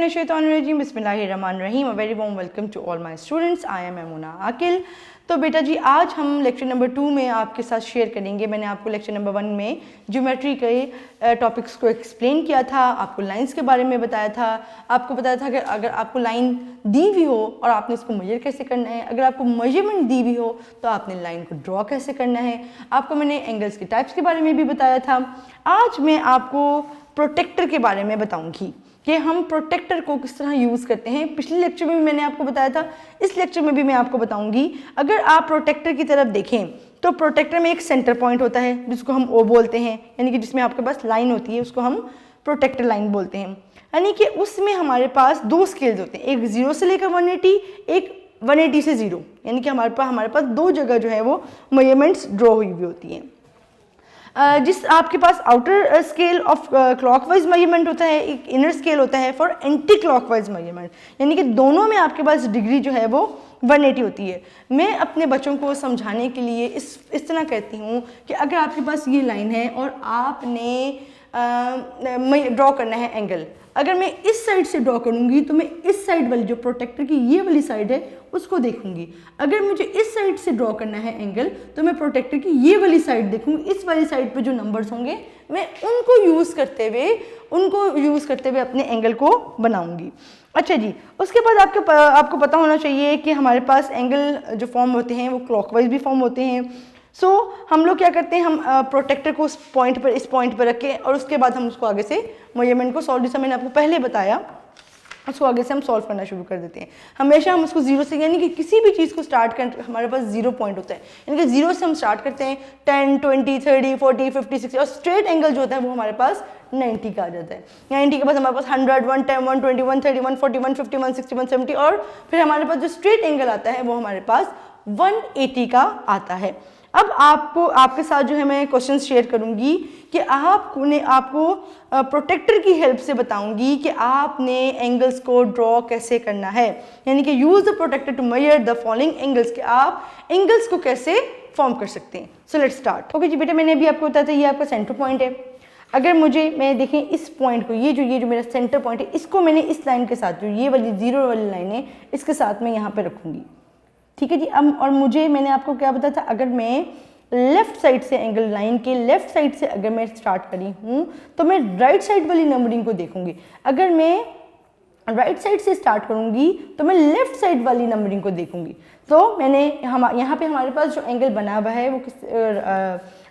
मिनश्शैतानिर्रजीम बिस्मिल्लाहिर्रहमानिर्रहीम। A very warm welcome to all my students. I am Emuna Aqil. तो बेटा जी, आज हम लेक्चर नंबर 2 में आपके साथ शेयर करेंगे। मैंने आपको लेक्चर नंबर 1 में ज्योमेट्री के टॉपिक्स को एक्सप्लेन किया था, आपको लाइंस के बारे में बताया था। आपको बताया था कि अगर आपको लाइन दी हुई हो और आपने इसको मेजर कैसे करना है, अगर आपको मेजरमेंट दी हुई हो तो आपने लाइन को ड्रॉ कैसे करना है। आपको मैंने एंगल्स के टाइप्स के बारे में भी बताया था। आज मैं आपको प्रोटेक्टर के बारे में बताऊंगी कि हम प्रोटेक्टर को किस तरह यूज़ करते हैं। पिछले लेक्चर में भी मैंने आपको बताया था, इस लेक्चर में भी मैं आपको बताऊंगी। अगर आप प्रोटेक्टर की तरफ देखें तो प्रोटेक्टर में एक सेंटर पॉइंट होता है जिसको हम ओ बोलते हैं, यानी कि जिसमें आपके पास लाइन होती है उसको हम प्रोटेक्टर लाइन बोलते हैं। यानी कि उसमें हमारे पास दो स्केल्स होते हैं, एक 0 से लेकर 180, एक 180 से 0, यानी कि हमारे पास दो जगह जो है वो मेजरमेंट्स ड्रॉ हुई हुई होती हैं। जिस आपके पास outer scale of clockwise measurement होता है, एक इनर स्केल होता है फॉर एंटी क्लॉकवाइज मेजरमेंट, यानी कि दोनों में आपके पास डिग्री जो है वो 180 होती है। मैं अपने बच्चों को समझाने के लिए इस तरह कहती हूँ कि अगर आपके पास ये लाइन है और आपने ड्रॉ करना है एंगल, अगर मैं इस साइड से ड्रॉ करूँगी तो मैं इस साइड वाली जो प्रोटेक्टर की ये वाली साइड है उसको देखूंगी। अगर मुझे इस साइड से ड्रॉ करना है एंगल तो मैं प्रोटेक्टर की ये वाली साइड देखूंगी। इस वाली साइड पे जो नंबर्स होंगे मैं उनको यूज़ करते हुए अपने एंगल को बनाऊंगी। अच्छा जी, उसके बाद आपको पता होना चाहिए कि हमारे पास एंगल जो फॉर्म होते हैं वो क्लॉकवाइज भी फॉर्म होते हैं। सो हम लोग क्या करते हैं, हम प्रोटेक्टर को इस पॉइंट पर रख के और उसके बाद हम उसको आगे से मेजरमेंट को सॉल्व, जैसा मैंने आपको पहले बताया, उसको आगे से हम सॉल्व करना शुरू कर देते हैं। हमेशा हम उसको 0 से, यानी कि किसी भी चीज़ को स्टार्ट कर हमारे पास 0 पॉइंट होता है, यानी कि 0 से हम स्टार्ट करते हैं। 10, 20, 30, 40, 50, 60 और स्ट्रेट एंगल जो होता है वो हमारे पास 90 का आ जाता है। 90 के बाद हमारे पास 100, 110, 120, 130, 140, 150, 160, 170 और फिर हमारे पास जो स्ट्रेट एंगल आता है वो हमारे पास 180 का आता है। अब आपके साथ जो है मैं क्वेश्चन शेयर करूंगी कि आपको प्रोटेक्टर की हेल्प से बताऊंगी कि आपने एंगल्स को ड्रॉ कैसे करना है, यानी कि use the protractor to measure the following angles, कि आप एंगल्स को कैसे फॉर्म कर सकते हैं। So let's start. ओके जी बेटा, मैंने अभी आपको बताया था ये आपका सेंटर पॉइंट है। अगर मैं देखें इस पॉइंट को, ये जो मेरा सेंटर पॉइंट है, इसको मैंने इस लाइन के साथ, जो ये वाली 0 वाली लाइन है, इसके साथ मैं यहाँ पे रखूंगी। ठीक है जी। अब और मैंने आपको क्या बताया था, अगर मैं लेफ्ट साइड से एंगल लाइन के लेफ्ट साइड से अगर मैं स्टार्ट करी हूँ तो मैं राइट साइड वाली नंबरिंग को देखूंगी। अगर मैं राइट साइड से स्टार्ट करूंगी तो मैं लेफ्ट साइड वाली नंबरिंग को देखूंगी। तो यहाँ पे हमारे पास जो एंगल बना हुआ है वो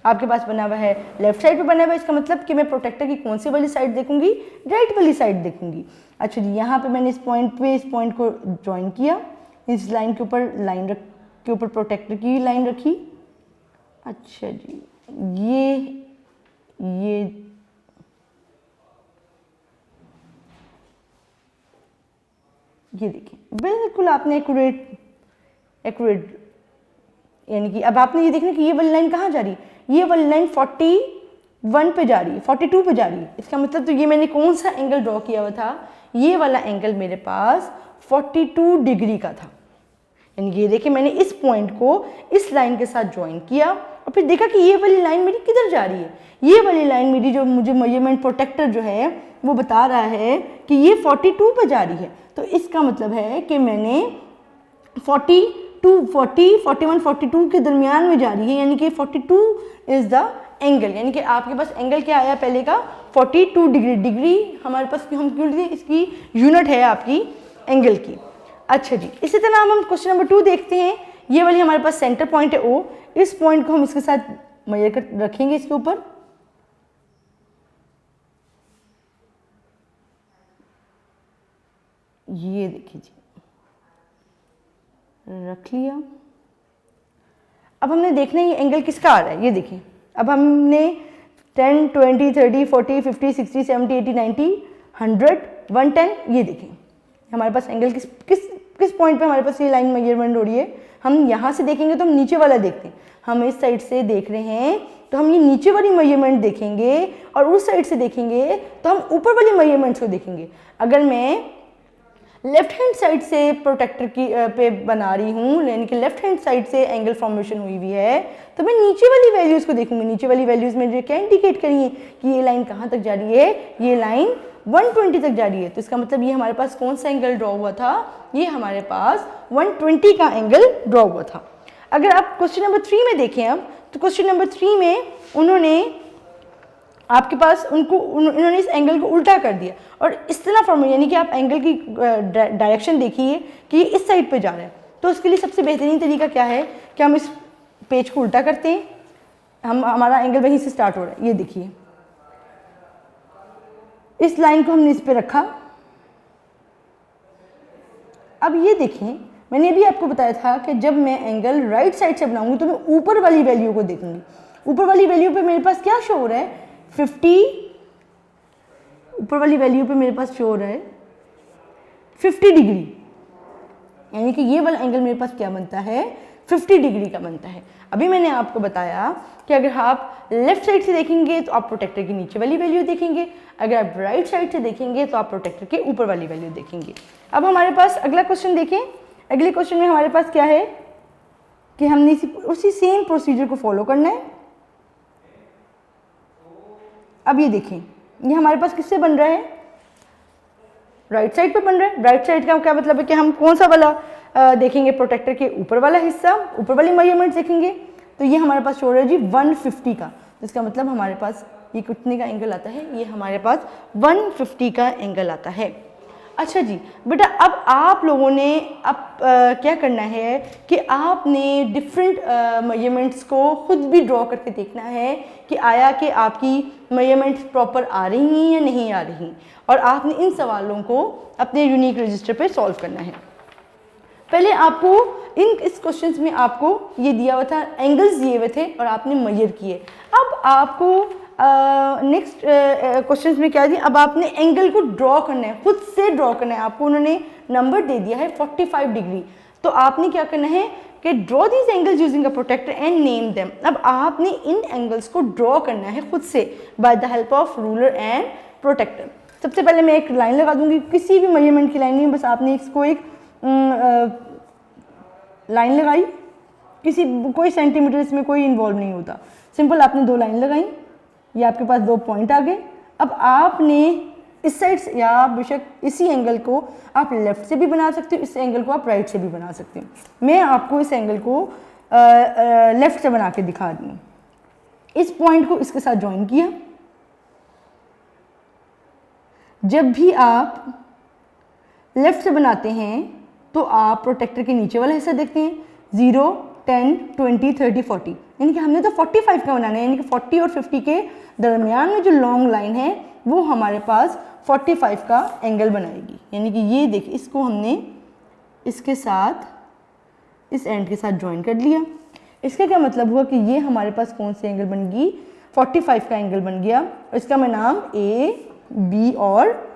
आपके पास बना हुआ है लेफ्ट साइड पे बना हुआ है। इसका मतलब कि मैं प्रोटेक्टर की कौन सी वाली साइड देखूंगी, राइट वाली साइड देखूंगी। अच्छा जी, यहाँ पे मैंने इस पॉइंट को ज्वाइन किया, इस लाइन के ऊपर प्रोटेक्टर की लाइन रखी। अच्छा जी, ये देखिए बिल्कुल आपने एक्यूरेट, यानी कि अब आपने ये देखना कि ये वाली लाइन कहाँ जा रही है, ये वाली लाइन 41 पे जा रही है, 42 पे जा रही है। इसका मतलब तो ये मैंने कौन सा एंगल ड्रॉ किया हुआ था, ये वाला एंगल मेरे पास 42 डिग्री का था। यानी ये देखिए मैंने इस पॉइंट को इस लाइन के साथ ज्वाइन किया और फिर देखा कि ये वाली लाइन मेरी किधर जा रही है। ये वाली लाइन मेरी जो मुझे मेजरमेंट प्रोटेक्टर जो है वो बता रहा है कि ये 42 पे जा रही है। तो इसका मतलब है कि मैंने 41, 42 के दरमियान में जा रही है, यानी कि 42 इज द एंगल, यानी कि आपके पास एंगल क्या आया पहले का 42 डिग्री। डिग्री हमारे पास हम क्यों लिए, इसकी यूनिट है आपकी एंगल की। अच्छा जी, इसी तरह हम क्वेश्चन नंबर 2 देखते हैं। ये वाली हमारे पास सेंटर पॉइंट है ओ, इस पॉइंट को हम इसके साथ मेजर कर रखेंगे इसके ऊपर। ये देखिए जी, रख लिया। अब हमने देखना है ये एंगल किसका आ रहा है। ये देखिए, अब हमने 10, 20, 30, 40, 50, 60, 70, 80, 90, 100, 110, ये देखिए हमारे पास एंगल किस पॉइंट पे हमारे पास ये लाइन मेजरमेंट हो रही है। हम यहाँ से देखेंगे तो हम नीचे वाला देखते हैं, हम इस साइड से देख रहे हैं तो हम ये नीचे वाली मेजरमेंट देखेंगे और उस साइड से देखेंगे तो हम ऊपर वाली मेजरमेंट्स को देखेंगे। अगर मैं लेफ्ट हैंड साइड से प्रोटेक्टर की पे बना रही हूँ, यानी कि लेफ्ट हैंड साइड से एंगल फॉर्मेशन हुई हुई है, तो मैं नीचे वाली वैल्यूज़ को देखूंगी। नीचे वाली वैल्यूज़ में जो क्या इंडिकेट करी है कि ये लाइन कहाँ तक जा रही है, ये लाइन 120 तक जा रही है, तो इसका मतलब ये हमारे पास कौन सा एंगल ड्रॉ हुआ था, ये हमारे पास 120 का एंगल ड्रॉ हुआ था। अगर आप क्वेश्चन नंबर 3 में देखें अब, तो क्वेश्चन नंबर 3 में उन्होंने आपके पास उन्होंने इस एंगल को उल्टा कर दिया और इस तरह फॉर्मूला, यानी कि आप एंगल की डायरेक्शन देखिए कि ये इस साइड पे जा रहा है। तो उसके लिए सबसे बेहतरीन तरीका क्या है कि हम इस पेज को उल्टा करते हैं, हमारा एंगल वहीं से स्टार्ट हो रहा है। ये देखिए, इस लाइन को हमने इस पे रखा। अब ये देखें, मैंने अभी आपको बताया था कि जब मैं एंगल राइट साइड से बनाऊंगी तो मैं ऊपर वाली वैल्यू को देखूंगी। ऊपर वाली वैल्यू पे मेरे पास क्या शो हो रहा है, 50, ऊपर वाली वैल्यू पे मेरे पास शो हो रहा है 50 डिग्री, यानी कि ये वाला एंगल मेरे पास क्या बनता है, 50 डिग्री का बनता है। अभी मैंने आपको बताया कि अगर आप लेफ्ट साइड से देखेंगे तो आप प्रोटेक्टर की नीचे वाली वैल्यू देखेंगे, अगर आप राइट साइड से देखेंगे तो आप प्रोटेक्टर के ऊपर वाली वैल्यू देखेंगे। अब हमारे पास अगला क्वेश्चन देखें। अगले क्वेश्चन में हमारे पास क्या है कि हमने उसी सेम प्रोसीजर को फॉलो करना है। अब ये देखें, ये हमारे पास किससे बन रहा है, राइट साइड पे बन रहा है। राइट साइड का क्या मतलब है कि हम कौन सा वाला देखेंगे, प्रोटेक्टर के ऊपर वाला हिस्सा, ऊपर वाली मेजरमेंट देखेंगे। तो ये हमारे पास शो रहा है जी 150 का, इसका मतलब हमारे पास ये कितने का एंगल आता है, ये हमारे पास 150 का एंगल आता है। अच्छा जी बेटा, अब आप लोगों ने अब क्या करना है कि आपने डिफरेंट मेजरमेंट्स को खुद भी ड्रॉ करके देखना है कि आया कि आपकी मेजरमेंट्स प्रॉपर आ रही हैं या नहीं आ रही, और आपने इन सवालों को अपने यूनिक रजिस्टर पे सॉल्व करना है। पहले आपको इस क्वेश्चंस में आपको ये दिया हुआ था, एंगल्स दिए हुए थे और आपने मेजर किए। अब आपको नेक्स्ट क्वेश्चंस में क्या दिया, अब आपने एंगल को ड्रॉ करना है, खुद से ड्रॉ करना है। आपको उन्होंने नंबर दे दिया है 45 डिग्री, तो आपने क्या करना है कि draw these angles using a protractor and name them. अब आपने इन एंगल्स को ड्रॉ करना है खुद से by the help of ruler and protractor. सबसे पहले मैं एक लाइन लगा दूंगी, किसी भी मेजरमेंट की लाइन नहीं, बस आपने इसको एक लाइन लगाई, कोई सेंटीमीटर इसमें कोई इन्वॉल्व नहीं होता, सिंपल आपने 2 लाइन लगाई, ये आपके पास 2 पॉइंट आ गए। अब आपने इस साइड से, या बेशक इसी एंगल को आप लेफ्ट से भी बना सकते हो, इस एंगल को आप राइट से भी बना सकते हो। मैं आपको इस एंगल को लेफ्ट से बना के दिखा रही हूँ। इस पॉइंट को इसके साथ ज्वाइन किया। जब भी आप लेफ्ट से बनाते हैं तो आप प्रोटेक्टर के नीचे वाला हिस्सा देखते हैं, 0, 10, 20, 30, 40, यानी कि हमने तो 45 का बनाना है, यानी कि 40 और 50 के दरमियान में जो लॉन्ग लाइन है वो हमारे पास 45 का एंगल बनाएगी। यानी कि ये देखिए, इसको हमने इसके साथ, इस एंड के साथ ज्वाइन कर लिया। इसका क्या मतलब हुआ कि ये हमारे पास कौन सी एंगल बन गई, 45 का एंगल बन गया। और इसका मैं नाम A, B और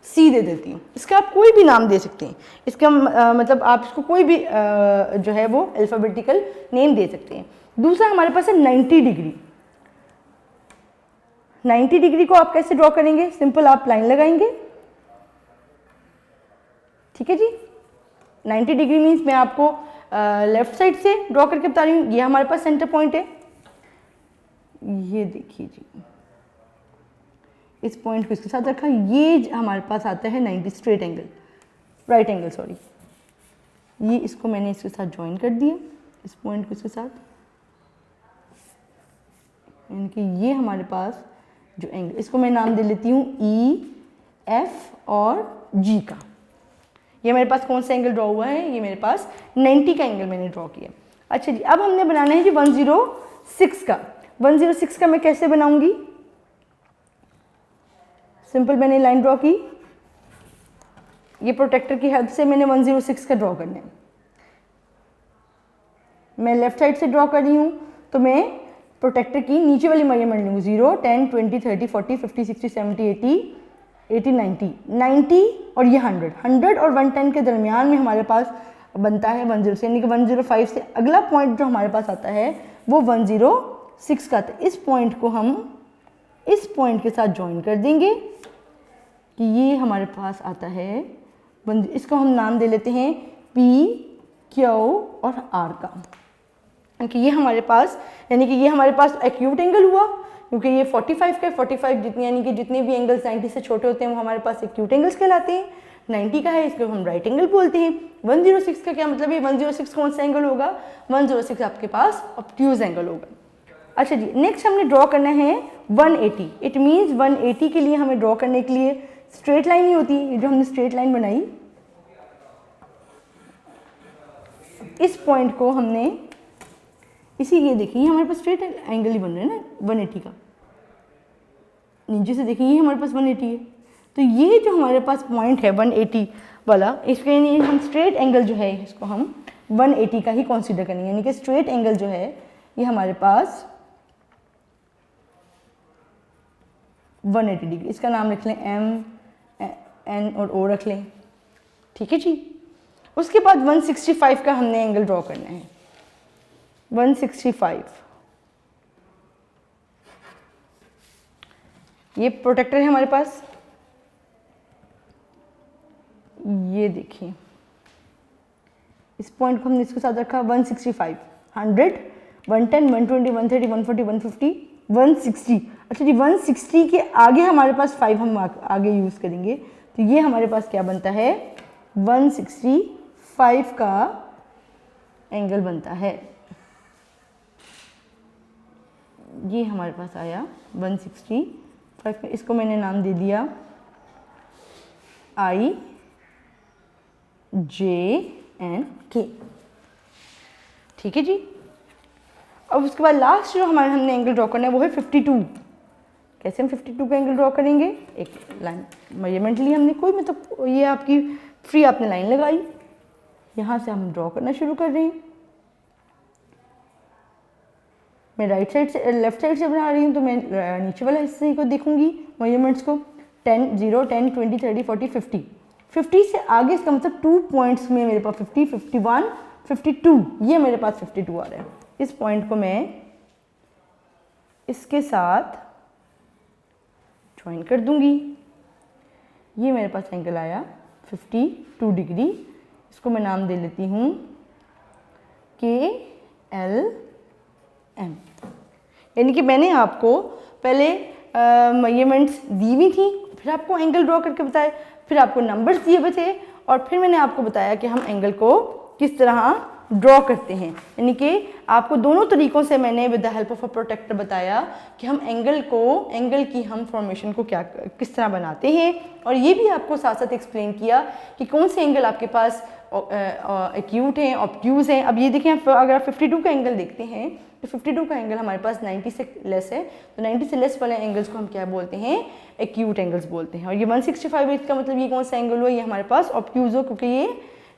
C दे देती हूँ। इसका आप कोई भी नाम दे सकते हैं, इसका मतलब आप इसको कोई भी जो है वो अल्फ़ाबेटिकल नेम दे सकते हैं। दूसरा हमारे पास है 90 डिग्री। 90 डिग्री को आप कैसे ड्रॉ करेंगे, सिंपल आप लाइन लगाएंगे, ठीक है जी। 90 डिग्री मीन्स मैं आपको लेफ्ट साइड से ड्रॉ करके बता रही हूँ। ये हमारे पास सेंटर पॉइंट है, ये देखिए जी, इस पॉइंट को इसके साथ रखा, ये हमारे पास आता है 90 straight angle, right angle sorry. ये इसको मैंने इसके साथ ज्वाइन कर दिया, इस पॉइंट को इसके साथ, यानी कि ये हमारे पास जो एंगल, इसको मैं नाम दे लेती हूँ E, F और G का। ये मेरे पास कौन सा एंगल ड्रॉ हुआ है, ये मेरे पास 90 का एंगल मैंने ड्रॉ किया। अच्छा जी, अब हमने बनाना है जी 106 का। 106 का मैं कैसे बनाऊंगी, सिंपल मैंने लाइन ड्रॉ की, ये प्रोटेक्टर की हेल्प से मैंने 106 का ड्रॉ करना है। मैं लेफ्ट साइड से ड्रॉ कर रही हूँ, तो मैं प्रोटेक्टर की नीचे वाली मेजरमेंट लूँगी, 0, 10, 20, 30, 40, 50, 60, 70, 80, 90, 90 और ये 100 और 110 के दरमियान में हमारे पास बनता है 106, यानी कि 105 से अगला पॉइंट जो हमारे पास आता है वो 106 का। तो इस पॉइंट को हम इस पॉइंट के साथ ज्वाइन कर देंगे कि ये हमारे पास आता है, इसको हम नाम दे लेते हैं P, Q और R का, कि ये हमारे पास, यानी कि ये हमारे पास एक्यूट एंगल हुआ, क्योंकि ये 45 का 45 जितने यानी कि जितने भी एंगल्स 90 से छोटे होते हैं वो हमारे पास एक्यूट एंगल्स कहलाते हैं। 90 का है इसको हम राइट एंगल बोलते हैं। 106 का क्या मतलब है, 106 कौन सा एंगल होगा, 106 आपके पास ऑब्ट्यूज एंगल होगा। अच्छा जी, नेक्स्ट हमने ड्रॉ करना है 180। इट मीन्स 180 के लिए हमें ड्रॉ करने के लिए स्ट्रेट लाइन ही होती है। ये जो हमने स्ट्रेट लाइन बनाई, इस पॉइंट को हमने इसी ये देखिए हमारे पास स्ट्रेट एंगल ही बन रहा है ना 180 का। नीचे से देखिए ये हमारे पास 180 है, तो ये जो हमारे पास पॉइंट है 180 वाला, इसके लिए हम स्ट्रेट एंगल जो है इसको हम 180 का ही कंसीडर करेंगे। यानी कि स्ट्रेट एंगल जो है ये हमारे पास 180 डिग्री, इसका नाम रख लें एम, एन और ओ रख लें। ठीक है जी। उसके बाद 165 का हमने एंगल ड्रॉ करना है। 165 ये प्रोटेक्टर है हमारे पास, ये देखिए इस पॉइंट को हमने इसके साथ रखा 165, 100, 110, 120, 130, 140, 150, 160। अच्छा जी, 160 के आगे हमारे पास 5 हम आगे यूज़ करेंगे, तो ये हमारे पास क्या बनता है, 165 का एंगल बनता है। ये हमारे पास आया 165, इसको मैंने नाम दे दिया I, J and K। ठीक है जी। अब उसके बाद लास्ट जो हमने एंगल ड्रॉ करना है वो है 52। कैसे हम 52 का एंगल ड्रॉ करेंगे, एक लाइन मेजरमेंट ली हमने, कोई मतलब ये आपकी फ्री आपने लाइन लगाई, यहाँ से हम ड्रॉ करना शुरू कर रहे हैं। मैं राइट साइड से लेफ्ट साइड से बना रही हूँ, तो मैं नीचे वाला हिस्से को देखूंगी मेजरमेंट्स को, 10, 0, 10, 20, 30, 40, 50। 50 से आगे इसका मतलब 2 पॉइंट्स में मेरे पास 50, 51, 52, ये मेरे पास 52 आ रहा है। इस पॉइंट को मैं इसके साथ ज्वाइन कर दूंगी, ये मेरे पास एंगल आया 52 डिग्री। इसको मैं नाम दे लेती हूँ KLM। यानी कि मैंने आपको पहले मेजरमेंट्स दी हुई थी, फिर आपको एंगल ड्रॉ करके बताया, फिर आपको नंबर्स दिए हुए थे, और फिर मैंने आपको बताया कि हम एंगल को किस तरह ड्रॉ करते हैं। यानी कि आपको दोनों तरीक़ों से मैंने with the help of a protractor बताया कि हम एंगल की हम फॉर्मेशन को किस तरह बनाते हैं, और ये भी आपको साथ साथ एक्सप्लेन किया कि कौन से एंगल आपके पास एक्यूट हैं, ऑब्ट्यूज हैं। अब ये देखें, अगर आप 52 का एंगल देखते हैं तो 52 का एंगल हमारे पास 90 से लेस है, तो 90 से लेस वाले एंगल्स को हम क्या बोलते हैं, एक्यूट एंगल्स बोलते हैं। और ये 165 इसका मतलब ये कौन सा एंगल हो, ये हमारे पास ऑब्ट्यूज हो, क्योंकि ये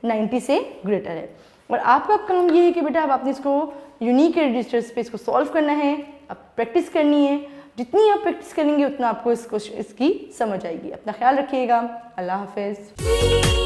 90 से ग्रेटर है। और आपका काम ये है कि बेटा आप आपने इसको यूनिक रजिस्टर्स पे इसको सॉल्व करना है, आप प्रैक्टिस करनी है। जितनी आप प्रैक्टिस करेंगे उतना आपको इसकी समझ आएगी। अपना ख्याल रखिएगा। अल्लाह हाफिज़।